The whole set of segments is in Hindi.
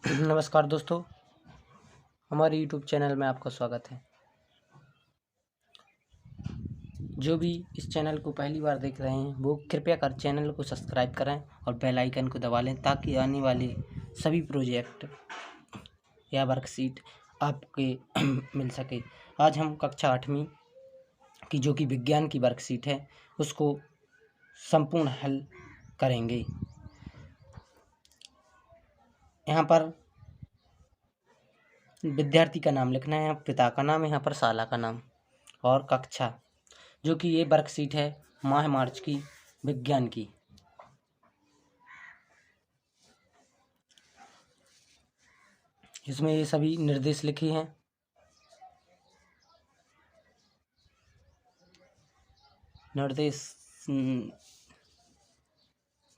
नमस्कार दोस्तों, हमारे YouTube चैनल में आपका स्वागत है। जो भी इस चैनल को पहली बार देख रहे हैं वो कृपया कर चैनल को सब्सक्राइब करें और बेल आइकन को दबा लें ताकि आने वाले सभी प्रोजेक्ट या वर्कशीट आपके मिल सके। आज हम कक्षा 8वीं की जो कि विज्ञान की वर्कशीट है उसको संपूर्ण हल करेंगे। यहाँ पर विद्यार्थी का नाम लिखना है, पिता का नाम, यहाँ पर शाला का नाम और कक्षा, जो कि ये वर्कशीट है माह मार्च की विज्ञान की। इसमें ये सभी निर्देश लिखे हैं।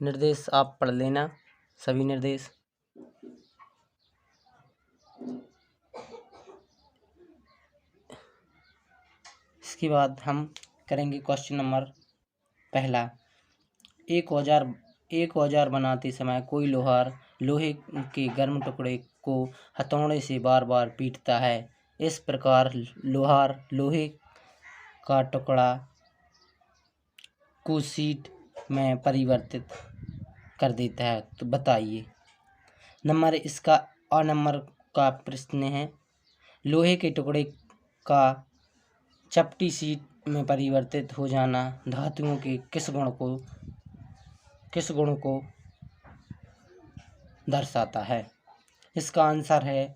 निर्देश आप पढ़ लेना, सभी निर्देश। इसके बाद हम करेंगे क्वेश्चन नंबर पहला। एक औजार बनाते समय कोई लोहार लोहे के गर्म टुकड़े को हथौड़े से बार बार पीटता है। इस प्रकार लोहार लोहे का टुकड़ा को शीट में परिवर्तित कर देता है, तो बताइए। नंबर इसका और नंबर का प्रश्न है, लोहे के टुकड़े का चपटी शीट में परिवर्तित हो जाना धातुओं के किस गुण को दर्शाता है? इसका आंसर है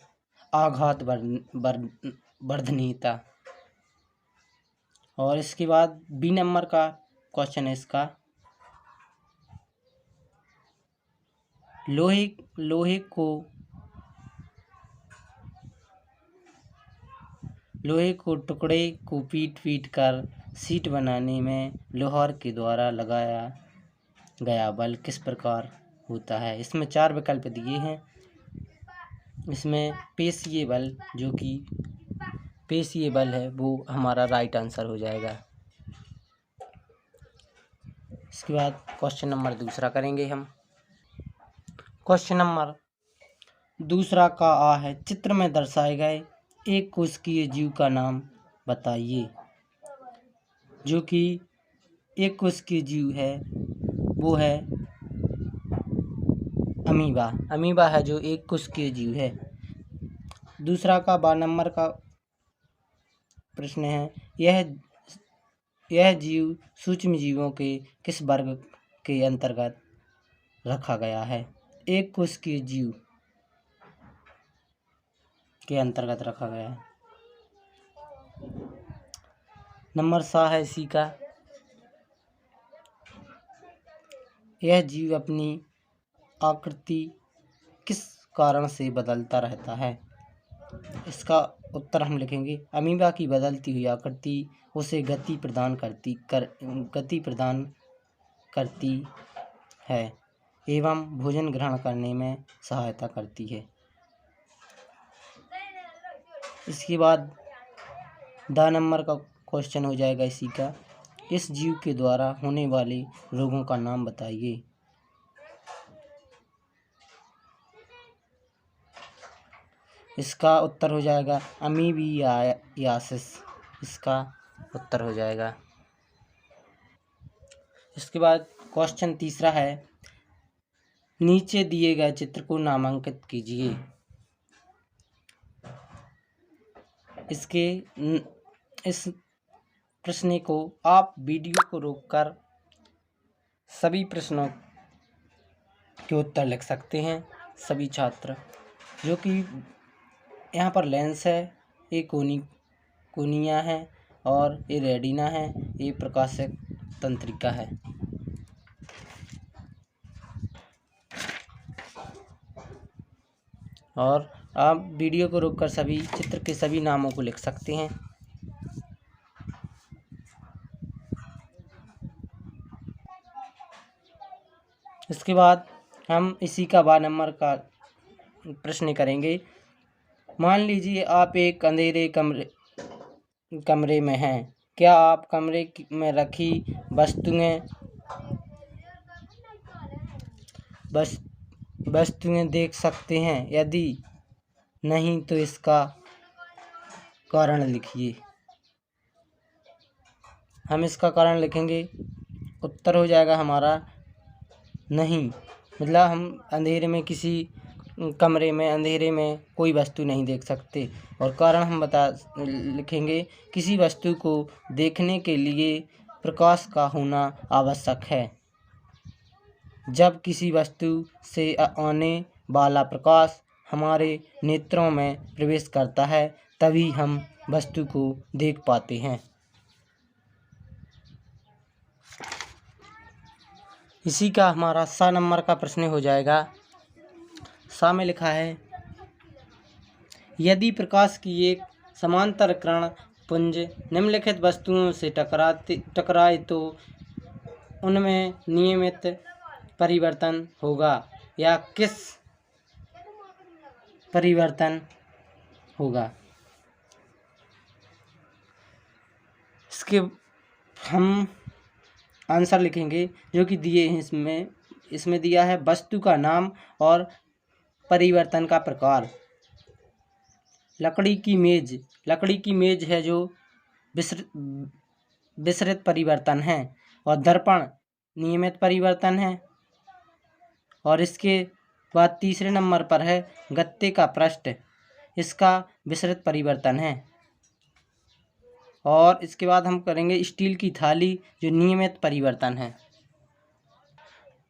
आघात वर्धनीयता। और इसके बाद बी नंबर का क्वेश्चन है इसका, लोहे को टुकड़े को पीट कर शीट बनाने में लोहार के द्वारा लगाया गया बल किस प्रकार होता है? इसमें 4 विकल्प दिए हैं। इसमें पेशीय बल, जो कि पेशीय बल है, वो हमारा राइट आंसर हो जाएगा। इसके बाद क्वेश्चन नंबर दूसरा करेंगे हम। क्वेश्चन नंबर दूसरा का आ है, चित्र में दर्शाए गए एक कोशिकीय जीव का नाम बताइए। जो कि एक कोशिकीय जीव है वो है अमीबा। अमीबा है जो एक कोशिकीय जीव है। दूसरा का 12 नंबर का प्रश्न है, यह जीव सूक्ष्म जीवों के किस वर्ग के अंतर्गत रखा गया है? एक कोशिकीय जीव के अंतर्गत रखा गया है। नंबर सा है सी का, यह जीव अपनी आकृति किस कारण से बदलता रहता है? इसका उत्तर हम लिखेंगे, अमीबा की बदलती हुई आकृति उसे गति प्रदान करती है एवं भोजन ग्रहण करने में सहायता करती है। इसके बाद 10 नंबर का क्वेश्चन हो जाएगा इसी का, इस जीव के द्वारा होने वाले रोगों का नाम बताइए। इसका उत्तर हो जाएगा अमीबियासिस, इसका उत्तर हो जाएगा। इसके बाद क्वेश्चन तीसरा है, नीचे दिए गए चित्र को नामांकित कीजिए। इस प्रश्न को आप वीडियो को रोककर सभी प्रश्नों के उत्तर लिख सकते हैं, सभी छात्र। जो कि यहाँ पर लेंस है, ये कोनिया है और ये रेटिना है, ये प्रकाशिक तंत्रिका है। और आप वीडियो को रोककर सभी चित्र के सभी नामों को लिख सकते हैं। इसके बाद हम इसी का 12 नंबर का प्रश्न करेंगे। मान लीजिए आप एक अंधेरे कमरे में हैं। क्या आप कमरे में रखी वस्तुएं देख सकते हैं? यदि नहीं तो इसका कारण लिखिए। हम इसका कारण लिखेंगे। उत्तर हो जाएगा हमारा नहीं, मतलब हम अंधेरे में किसी कमरे में अंधेरे में कोई वस्तु नहीं देख सकते। और कारण हम लिखेंगे किसी वस्तु को देखने के लिए प्रकाश का होना आवश्यक है। जब किसी वस्तु से आने वाला प्रकाश हमारे नेत्रों में प्रवेश करता है तभी हम वस्तु को देख पाते हैं। इसी का हमारा 7 नंबर का प्रश्न हो जाएगा। 7 में लिखा है, यदि प्रकाश की एक समांतर किरण पुंज निम्नलिखित वस्तुओं से टकराए तो उनमें नियमित परिवर्तन होगा या किस परिवर्तन होगा? इसके हम आंसर लिखेंगे जो कि दिए हैं। इसमें दिया है वस्तु का नाम और परिवर्तन का प्रकार। लकड़ी की मेज है जो विसरित परिवर्तन है, और दर्पण नियमित परिवर्तन है। और इसके बाद तीसरे नंबर पर है गत्ते का पृष्ठ, इसका विसरित परिवर्तन है। और इसके बाद हम करेंगे स्टील की थाली जो नियमित परिवर्तन है।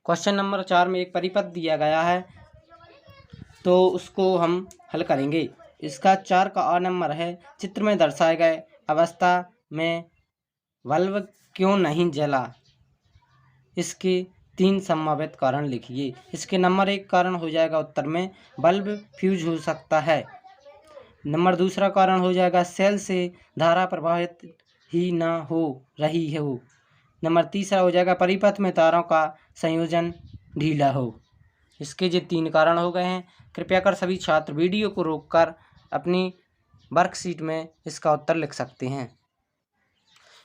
क्वेश्चन नंबर 4 में एक परिपथ दिया गया है तो उसको हम हल करेंगे। इसका 4 का आ नंबर है, चित्र में दर्शाए गए अवस्था में बल्ब क्यों नहीं जला? इसके 3 संभावित कारण लिखिए। इसके नंबर 1 कारण हो जाएगा उत्तर में बल्ब फ्यूज हो सकता है। नंबर दूसरा कारण हो जाएगा सेल से धारा प्रवाहित ही ना हो रही हो। नंबर तीसरा हो जाएगा परिपथ में तारों का संयोजन ढीला हो। इसके जो 3 कारण हो गए हैं। कृपया कर सभी छात्र वीडियो को रोककर अपनी वर्कशीट में इसका उत्तर लिख सकते हैं।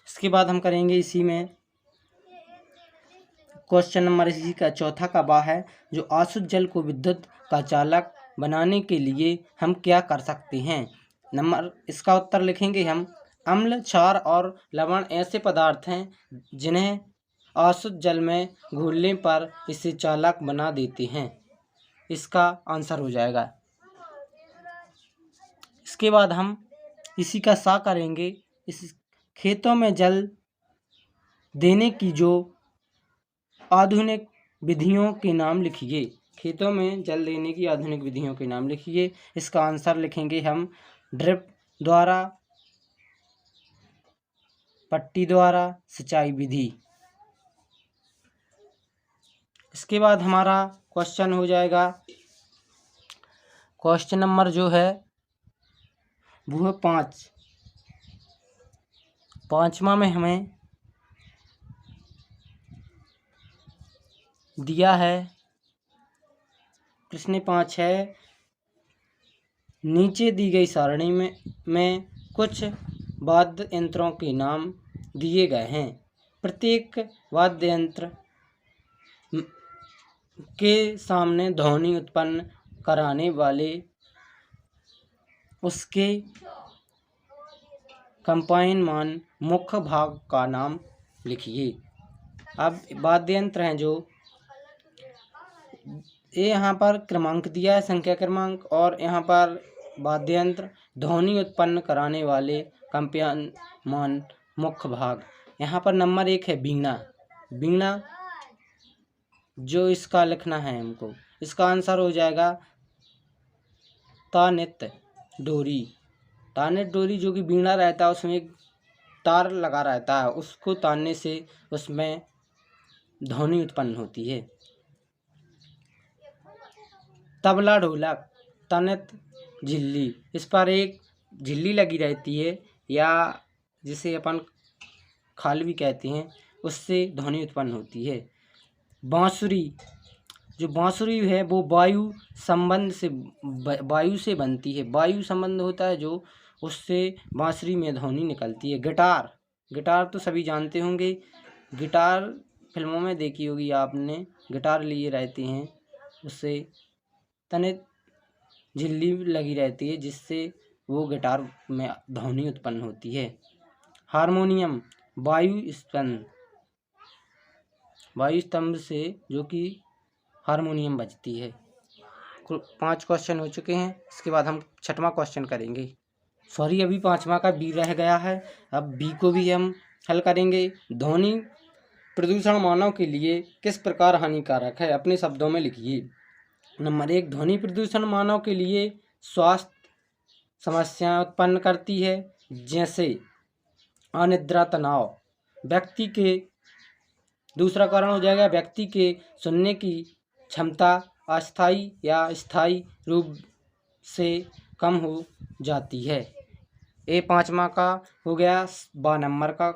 इसके बाद हम करेंगे इसी में क्वेश्चन नंबर इसी का चौथा का बा है, जो अशुद्ध जल को विद्युत का चालक बनाने के लिए हम क्या कर सकते हैं? इसका उत्तर लिखेंगे हम। अम्ल, क्षार और लवण ऐसे पदार्थ हैं जिन्हें अशुद्ध जल में घोलने पर इसे चालक बना देते हैं। इसका आंसर हो जाएगा। इसके बाद हम इसी का सा करेंगे। इस खेतों में जल देने की जो आधुनिक विधियों के नाम लिखिए। खेतों में जल देने की आधुनिक विधियों के नाम लिखिए। इसका आंसर लिखेंगे हम ड्रिप द्वारा, पट्टी द्वारा, सिंचाई विधि। इसके बाद हमारा क्वेश्चन हो जाएगा, क्वेश्चन नंबर जो है वो है 5। 5वां में हमें दिया है, प्रश्न 5 है, नीचे दी गई सारणी में कुछ वाद्य यंत्रों के नाम दिए गए हैं। प्रत्येक वाद्य यंत्र के सामने ध्वनि उत्पन्न कराने वाले उसके कंपायनमान मुख्य भाग का नाम लिखिए। अब वाद्य यंत्र हैं जो ये यहाँ पर क्रमांक दिया है, संख्या क्रमांक, और यहाँ पर वाद्य यंत्र ध्वनि उत्पन्न कराने वाले कंपायनमान मुख्य भाग। यहाँ पर नंबर 1 है वीणा, जो इसका लिखना है हमको। इसका आंसर हो जाएगा तानित डोरी जो कि वीणा रहता है उसमें एक तार लगा रहता है, उसको तानने से उसमें ध्वनि उत्पन्न होती है। तबला ढोलक, तनित झिल्ली, इस पर एक झिल्ली लगी रहती है या जिसे अपन खाल भी कहते हैं, उससे ध्वनि उत्पन्न होती है। बांसुरी, जो बांसुरी है वो वायु से बनती है। वायु संबंध होता है जो, उससे बांसुरी में ध्वनि निकलती है। गिटार तो सभी जानते होंगे। गिटार फिल्मों में देखी होगी आपने, गिटार लिए रहते हैं, उससे तनित झिल्ली लगी रहती है, जिससे वो गिटार में ध्वनि उत्पन्न होती है। हारमोनियम वायु स्तंभ से जो कि हारमोनियम बजती है। 5 क्वेश्चन हो चुके हैं। इसके बाद हम 6वां क्वेश्चन करेंगे। सॉरी, अभी 5वां का बी रह गया है। अब बी को भी हम हल करेंगे। ध्वनि प्रदूषण मानव के लिए किस प्रकार हानिकारक है? अपने शब्दों में लिखिए। नंबर 1, ध्वनि प्रदूषण मानव के लिए स्वास्थ्य समस्याएं उत्पन्न करती है, जैसे अनिद्रा, तनाव। व्यक्ति के दूसरा कारण हो जाएगा व्यक्ति के सुनने की क्षमता अस्थायी या स्थायी रूप से कम हो जाती है। ये 5वां का हो गया 12 नंबर का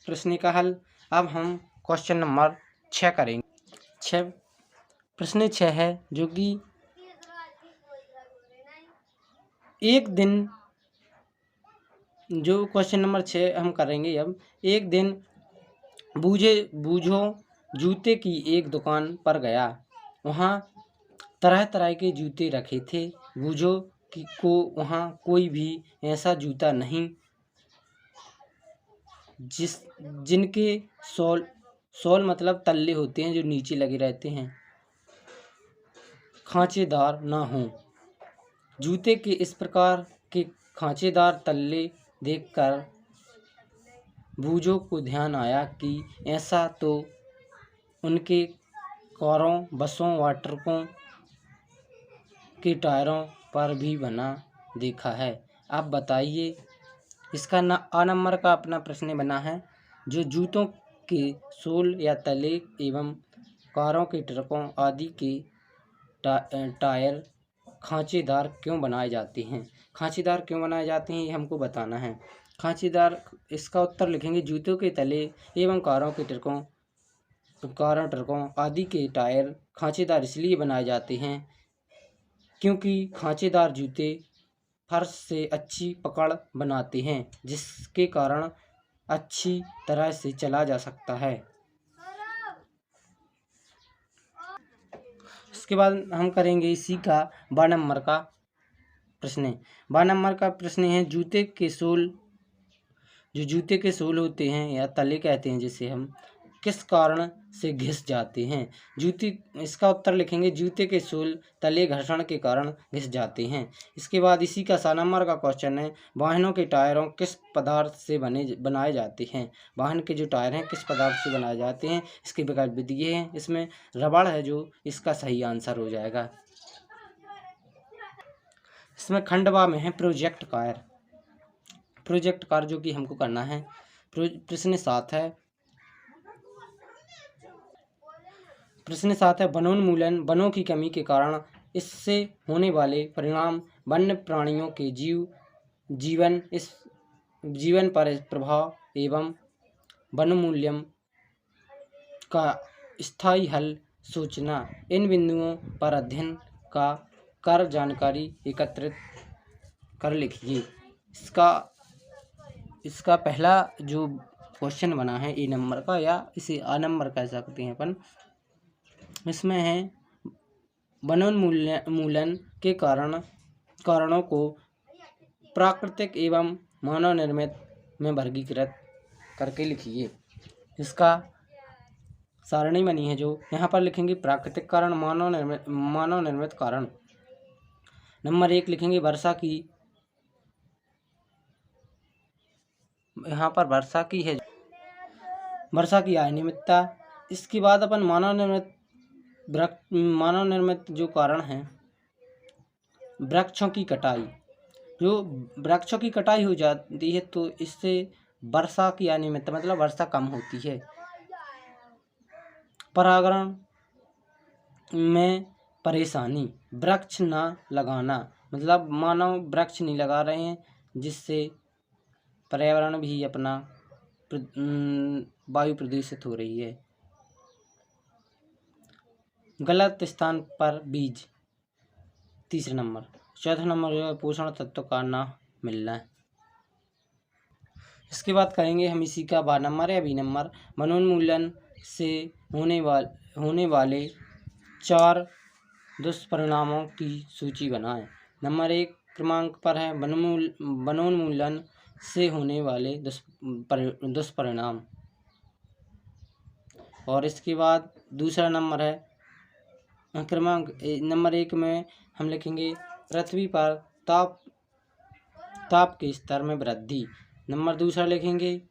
प्रश्न का हल। अब हम क्वेश्चन नंबर 6 करेंगे। प्रश्न 6 है, जो कि एक दिन, जो क्वेश्चन नंबर 6 हम करेंगे अब। एक दिन बूझो जूते की एक दुकान पर गया। वहाँ तरह तरह के जूते रखे थे। बूझो को वहाँ कोई भी ऐसा जूता नहीं जिनके सोल मतलब तल्ले होते हैं जो नीचे लगे रहते हैं, खांचेदार ना हो। जूते के इस प्रकार के खांचेदार तल्ले देखकर बूझो को ध्यान आया कि ऐसा तो उनके कारों, बसों व ट्रकों के टायरों पर भी बना देखा है। आप बताइए। इसका आ नंबर का अपना प्रश्न बना है, जो जूतों के सोल या तले एवं कारों के ट्रकों आदि के टायर खांचेदार क्यों बनाए जाते हैं? खांचेदार क्यों बनाए जाते हैं, ये हमको बताना है। खांचेदार, इसका उत्तर लिखेंगे। जूतों के तले एवं कारों ट्रकों आदि के टायर खांचेदार इसलिए बनाए जाते हैं क्योंकि खांचेदार जूते फर्श से अच्छी पकड़ बनाते हैं, जिसके कारण अच्छी तरह से चला जा सकता है। इसके बाद हम करेंगे इसी का 12 नंबर का प्रश्न। 12 नंबर का प्रश्न है, जूते के सोल होते हैं या तले कहते हैं जिसे हम, किस कारण से घिस जाते हैं? इसका उत्तर लिखेंगे। जूते के सोल तले घर्षण के कारण घिस जाते हैं। इसके बाद इसी का 7 नंबर का क्वेश्चन है, वाहनों के टायरों किस पदार्थ से बनाए जाते हैं? वाहन के जो टायर हैं किस पदार्थ से बनाए जाते हैं? इसके विकल्प दिए हैं। इसमें रबड़ है जो इसका सही आंसर हो जाएगा। इसमें खंडवा में है प्रोजेक्ट कार जो कि हमको करना है। प्रश्न 7 है। प्रश्न 7 है, वनोन्मूलन, वनों की कमी के कारण इससे होने वाले परिणाम, वन्य प्राणियों के जीवन पर प्रभाव एवं वनोन्मूलन का स्थायी हल सूचना। इन बिंदुओं पर अध्ययन कर जानकारी एकत्रित कर लिखिए। इसका पहला जो क्वेश्चन बना है ए नंबर का, या इसे आ नंबर कह सकते हैं अपन। इसमें है वनोन्मूलन के कारणों को प्राकृतिक एवं मानव निर्मित में वर्गीकृत करके लिखिए। इसका सारणी बनी है जो यहाँ पर लिखेंगे। प्राकृतिक कारण, मानव निर्मित कारण। नंबर 1 लिखेंगे वर्षा की, यहाँ पर वर्षा की है, वर्षा की अनियमितता। इसके बाद अपन मानव निर्मित जो कारण है, वृक्षों की कटाई। जो वृक्षों की कटाई हो जाती है तो इससे वर्षा की अनियमितता मतलब वर्षा कम होती है। पर्यावरण में परेशानी, वृक्ष ना लगाना मतलब मानव वृक्ष नहीं लगा रहे हैं, जिससे पर्यावरण भी अपना वायु प्रदूषित हो रही है। गलत स्थान पर बीज, तीसरा नंबर। चौथा नंबर जो है पोषण तत्व का ना मिलना है। इसके बाद करेंगे हम इसी का 12 नंबर या बी नंबर। वनोन्मूलन से होने वाले 4 दुष्परिणामों की सूची बनाएं। नंबर 1 क्रमांक पर है वनोन्मूलन से होने वाले दुष्परिणाम। और इसके बाद दूसरा नंबर है नंबर 1 में हम लिखेंगे पृथ्वी पर ताप के स्तर में वृद्धि। नंबर दूसरा लिखेंगे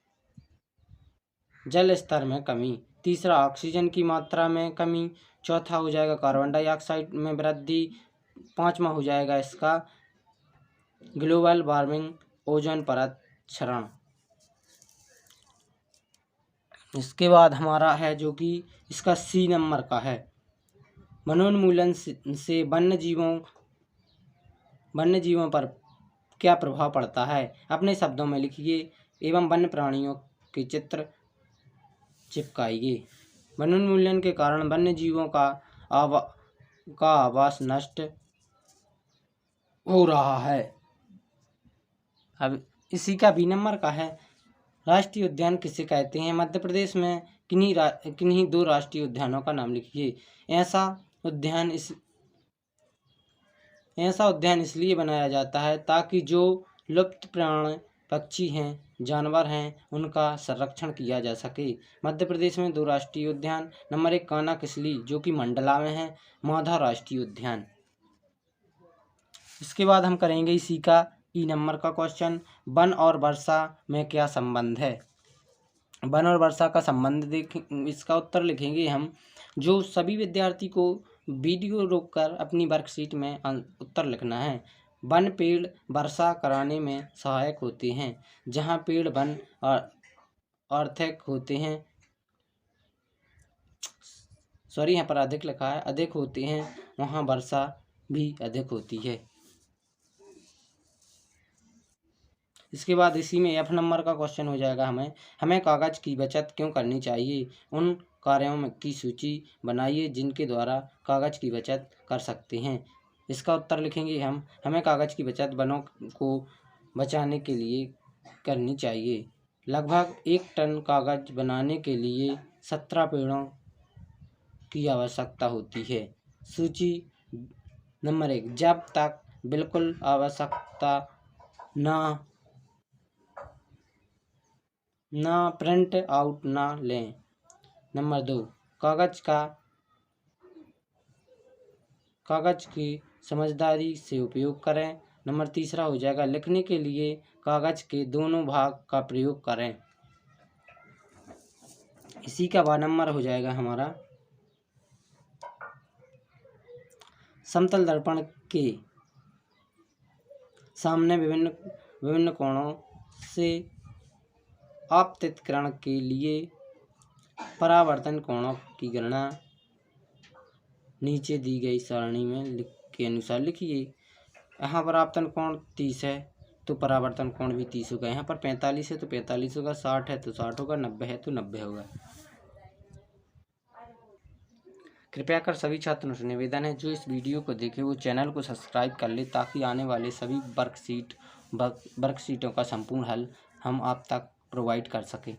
जल स्तर में कमी। तीसरा ऑक्सीजन की मात्रा में कमी। चौथा हो जाएगा कार्बन डाइऑक्साइड में वृद्धि। पांचवा हो जाएगा इसका ग्लोबल वार्मिंग, ओजोन परत क्षरण। इसके बाद हमारा है जो कि इसका सी नंबर का है, वनोन्मूलन से वन्य जीवों पर क्या प्रभाव पड़ता है। अपने शब्दों में लिखिए एवं वन्य प्राणियों के चित्र चिपकाइए। वनोन्मूलन के कारण वन्य जीवों का आवास नष्ट हो रहा है। अब इसी का बी नंबर का है, राष्ट्रीय उद्यान किसे कहते हैं। मध्य प्रदेश में किन्हीं 2 राष्ट्रीय उद्यानों का नाम लिखिए। ऐसा उद्यान इसलिए बनाया जाता है ताकि जो लुप्त प्राणी पक्षी हैं, जानवर हैं, उनका संरक्षण किया जा सके। मध्य प्रदेश में 2 राष्ट्रीय उद्यान। नंबर 1 कान्हा किसली जो कि मंडला में है, माधा राष्ट्रीय उद्यान। इसके बाद हम करेंगे इसी का ई नंबर का क्वेश्चन, वन और वर्षा में क्या संबंध है। वन और वर्षा का संबंध इसका उत्तर लिखेंगे हम। जो सभी विद्यार्थी को वीडियो रोककर अपनी वर्कशीट में उत्तर लिखना है। वन पेड़ वर्षा कराने में सहायक होते हैं। जहाँ पेड़ वन आर्थिक होते हैं, यहाँ पर अधिक लिखा है, अधिक होते हैं, वहाँ वर्षा भी अधिक होती है। इसके बाद इसी में एफ नंबर का क्वेश्चन हो जाएगा हमें कागज की बचत क्यों करनी चाहिए। उन कार्यों की सूची बनाइए जिनके द्वारा कागज की बचत कर सकते हैं। इसका उत्तर लिखेंगे हमें कागज की बचत वनों को बचाने के लिए करनी चाहिए। लगभग 1 टन कागज बनाने के लिए 17 पेड़ों की आवश्यकता होती है। सूची नंबर 1 जब तक बिल्कुल आवश्यकता ना प्रिंट आउट ना लें। नंबर 2 कागज की समझदारी से उपयोग करें। नंबर तीसरा हो जाएगा लिखने के लिए कागज के दोनों भाग का प्रयोग करें। इसी का 12 नंबर हो जाएगा हमारा समतल दर्पण के सामने विभिन्न कोणों से आपतित किरण के लिए परावर्तन कोणों की गणना नीचे दी गई सारणी में के अनुसार लिखिए। यहाँ पर आपतन कोण 30 है तो परावर्तन कोण भी 30 होगा। यहाँ पर 45 है तो 45 होगा, 60 है तो 60 होगा, 90 है तो 90 होगा। कृपया कर सभी छात्रों से निवेदन है जो इस वीडियो को देखे वो चैनल को सब्सक्राइब कर ले ताकि आने वाले सभी वर्कशीटों का संपूर्ण हल हम आप तक प्रोवाइड कर सकें।